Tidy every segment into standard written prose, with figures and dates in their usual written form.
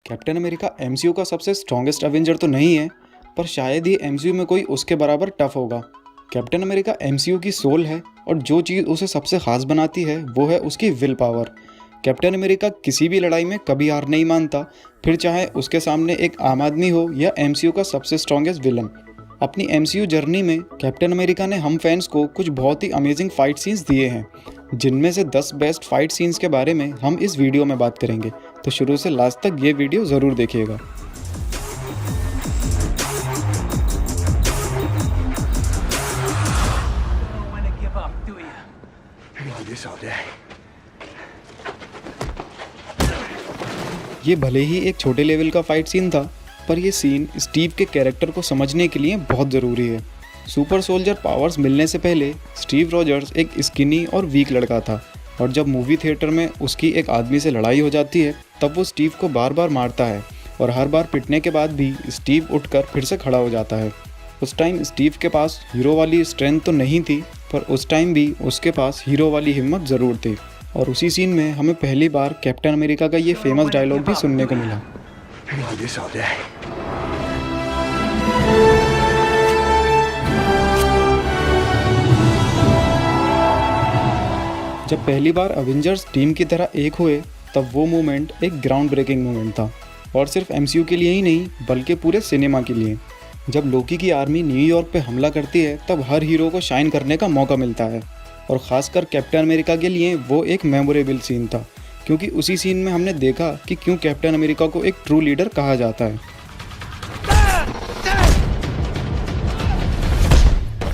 Captain America MCU का सबसे strongest Avenger तो नहीं है, पर शायद ही एमसीयू में कोई उसके बराबर टफ होगा। कैप्टन अमेरिका एमसीयू की सोल है और जो चीज़ उसे सबसे ख़ास बनाती है वो है उसकी विल पावर। कैप्टन अमेरिका किसी भी लड़ाई में कभी हार नहीं मानता, फिर चाहे उसके सामने एक आम आदमी हो या एमसीयू का सबसे स्ट्रॉन्गेस्ट विलन। अपनी एमसीयू जर्नी में कैप्टन अमेरिका ने हम फैंस को कुछ बहुत ही अमेजिंग फाइट सीन्स दिए हैं, जिनमें से 10 बेस्ट फाइट सीन्स के बारे में हम इस वीडियो में बात करेंगे। तो शुरू से लास्ट तक ये वीडियो ज़रूर देखिएगा। ये भले ही एक छोटे लेवल का फाइट सीन था, पर यह सीन स्टीव के कैरेक्टर को समझने के लिए बहुत ज़रूरी है। सुपर सोल्जर पावर्स मिलने से पहले स्टीव रॉजर्स एक स्किनी और वीक लड़का था, और जब मूवी थिएटर में उसकी एक आदमी से लड़ाई हो जाती है तब वो स्टीव को बार बार मारता है, और हर बार पिटने के बाद भी स्टीव उठकर फिर से खड़ा हो जाता है। उस टाइम स्टीव के पास हीरो वाली स्ट्रेंथ तो नहीं थी, पर उस टाइम भी उसके पास हीरो वाली हिम्मत ज़रूर थी। और उसी सीन में हमें पहली बार कैप्टन अमेरिका का ये फेमस डायलॉग भी सुनने को मिला। जब पहली बार अवेंजर्स टीम की तरह एक हुए तब वो मोमेंट एक ग्राउंड ब्रेकिंग मोमेंट था, और सिर्फ एमसीयू के लिए ही नहीं बल्कि पूरे सिनेमा के लिए। जब लोकी की आर्मी न्यूयॉर्क पे हमला करती है तब हर हीरो को शाइन करने का मौका मिलता है, और ख़ासकर कैप्टन अमेरिका के लिए वो एक मेमोरेबल सीन था, क्योंकि उसी सीन में हमने देखा कि क्यों कैप्टन अमेरिका को एक ट्रू लीडर कहा जाता है।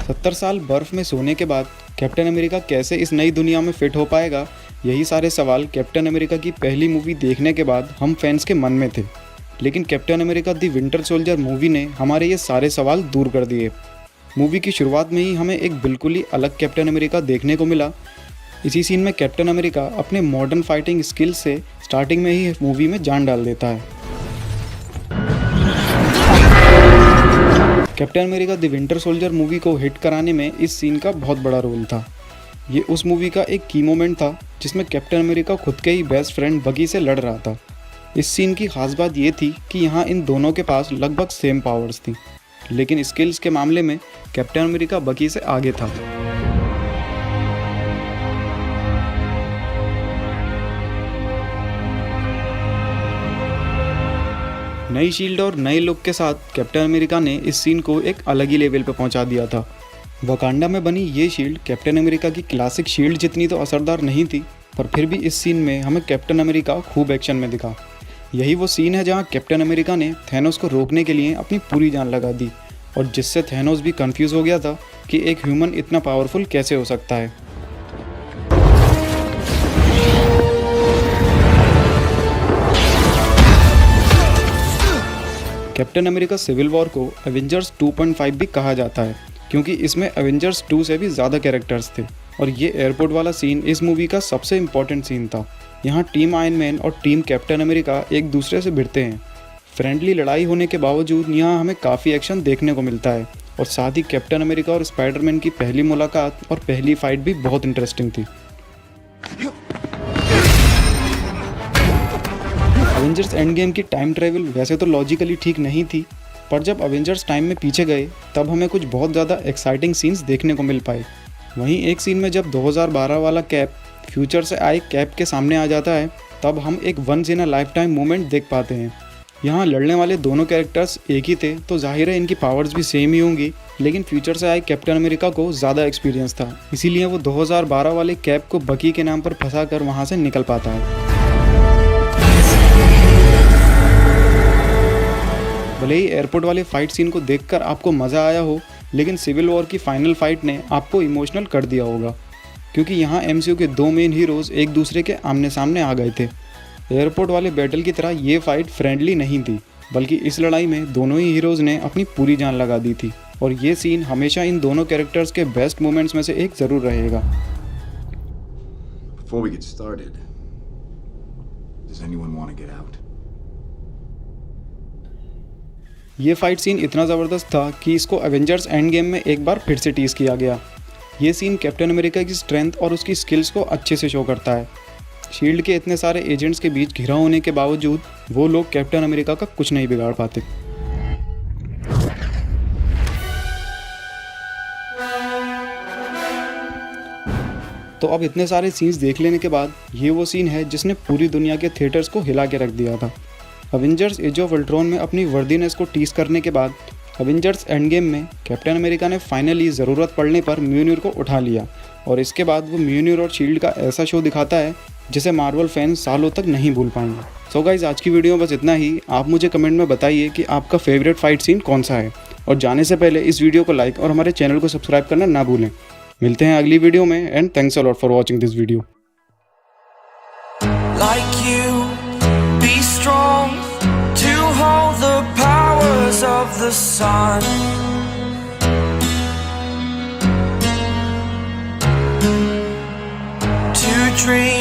70 साल बर्फ़ में सोने के बाद कैप्टन अमेरिका कैसे इस नई दुनिया में फिट हो पाएगा, यही सारे सवाल कैप्टन अमेरिका की पहली मूवी देखने के बाद हम फैंस के मन में थे। लेकिन captain America the winter soldier movie ने हमारे ये सारे सवाल दूर कर दिए। मूवी की शुरुआत में ही हमें एक बिल्कुल ही अलग कैप्टन अमेरिका देखने को मिला। इसी सीन में कैप्टन अमेरिका अपने मॉडर्न फाइटिंग स्किल्स से स्टार्टिंग में ही मूवी में जान डाल देता है। Captain America the winter soldier movie को हिट कराने में इस सीन का बहुत बड़ा रोल था। ये उस मूवी का एक की मोमेंट था जिसमें कैप्टन अमेरिका खुद के ही बेस्ट फ्रेंड बगी से लड़ रहा था। इस सीन की खास बात ये थी कि यहाँ इन दोनों के पास लगभग सेम पावर्स थी, लेकिन स्किल्स के मामले में कैप्टन अमेरिका बगी से आगे था। नई शील्ड और नए लुक के साथ कैप्टन अमेरिका ने इस सीन को एक अलग ही लेवल पर पहुंचा दिया था। वकांडा में बनी ये शील्ड कैप्टन अमेरिका की क्लासिक शील्ड जितनी तो असरदार नहीं थी, पर फिर भी इस सीन में हमें कैप्टन अमेरिका खूब एक्शन में दिखा। यही वो सीन है जहां कैप्टन अमेरिका ने थैनोस को रोकने के लिए अपनी पूरी जान लगा दी, और जिससे थैनोस भी कंफ्यूज हो गया था कि एक ह्यूमन इतना पावरफुल कैसे हो सकता है। कैप्टन अमेरिका सिविल वॉर को एवेंजर्स 2.5 भी कहा जाता है, क्योंकि इसमें एवेंजर्स 2 से भी ज़्यादा कैरेक्टर्स थे, और ये एयरपोर्ट वाला सीन इस मूवी का सबसे इम्पॉर्टेंट सीन था। यहाँ टीम आयरन मैन और टीम कैप्टन अमेरिका एक दूसरे से भिड़ते हैं। फ्रेंडली लड़ाई होने के बावजूद यहाँ हमें काफ़ी एक्शन देखने को मिलता है, और साथ ही कैप्टन अमेरिका और स्पाइडरमैन की पहली मुलाकात और पहली फाइट भी बहुत इंटरेस्टिंग थी। अवेंजर्स एंड गेम की टाइम ट्रेवल वैसे तो लॉजिकली ठीक नहीं थी, पर जब अवेंजर्स टाइम में पीछे गए तब हमें कुछ बहुत ज़्यादा एक्साइटिंग सीन्स देखने को मिल पाए। वहीं एक सीन में जब 2012 वाला कैप फ्यूचर से आए कैप के सामने आ जाता है, तब हम एक once in a lifetime moment देख पाते हैं। यहाँ लड़ने वाले दोनों कैरेक्टर्स एक ही थे, तो जाहिर है इनकी पावर्स भी सेम ही होंगी, लेकिन फ्यूचर से आए कैप्टन अमेरिका को ज़्यादा एक्सपीरियंस था, इसीलिए वो 2012 वाले कैप को बकी के नाम पर फंसा कर वहाँ से निकल पाता है। भले ही एयरपोर्ट वाले फाइट सीन को देखकर आपको मज़ा आया हो, लेकिन सिविल वॉर की फाइनल फाइट ने आपको इमोशनल कर दिया होगा, क्योंकि यहाँ एमसीयू के दो मेन हीरोज़ एक दूसरे के आमने सामने आ गए थे। एयरपोर्ट वाले बैटल की तरह ये फाइट फ्रेंडली नहीं थी, बल्कि इस लड़ाई में दोनों ही हीरोज़ ने अपनी पूरी जान लगा दी थी, और ये सीन हमेशा इन दोनों कैरेक्टर्स के बेस्ट मोमेंट्स में से एक ज़रूर रहेगा। Before we get started, does anyone want to get out? ये फाइट सीन इतना ज़बरदस्त था कि इसको एवेंजर्स एंड गेम में एक बार फिर से टीज़ किया गया। ये सीन कैप्टन अमेरिका की स्ट्रेंथ और उसकी स्किल्स को अच्छे से शो करता है। शील्ड के इतने सारे एजेंट्स के बीच घिरा होने के बावजूद वो लोग कैप्टन अमेरिका का कुछ नहीं बिगाड़ पाते। तो अब इतने सारे सीन्स देख लेने के बाद ये वो सीन है जिसने पूरी दुनिया के थिएटर्स को हिला के रख दिया था। अवेंजर्स एज ऑफ अल्ट्रॉन में अपनी वर्दीनेस को टीस करने के बाद अवेंजर्स एंड गेम में कैप्टन अमेरिका ने फाइनली ज़रूरत पड़ने पर म्यूनिर को उठा लिया और इसके बाद वो म्यूनिर और शील्ड का ऐसा शो दिखाता है जिसे मार्वल फैंस सालों तक नहीं भूल पाएंगे। सो गाइज, आज की वीडियो में बस इतना ही। आप मुझे कमेंट में बताइए कि आपका फेवरेट फाइट सीन कौन सा है, और जाने से पहले इस वीडियो को लाइक और हमारे चैनल को सब्सक्राइब करना ना भूलें। मिलते हैं अगली वीडियो में and thanks a lot for watching this video. Like you, be strong to hold the powers of the sun. To dream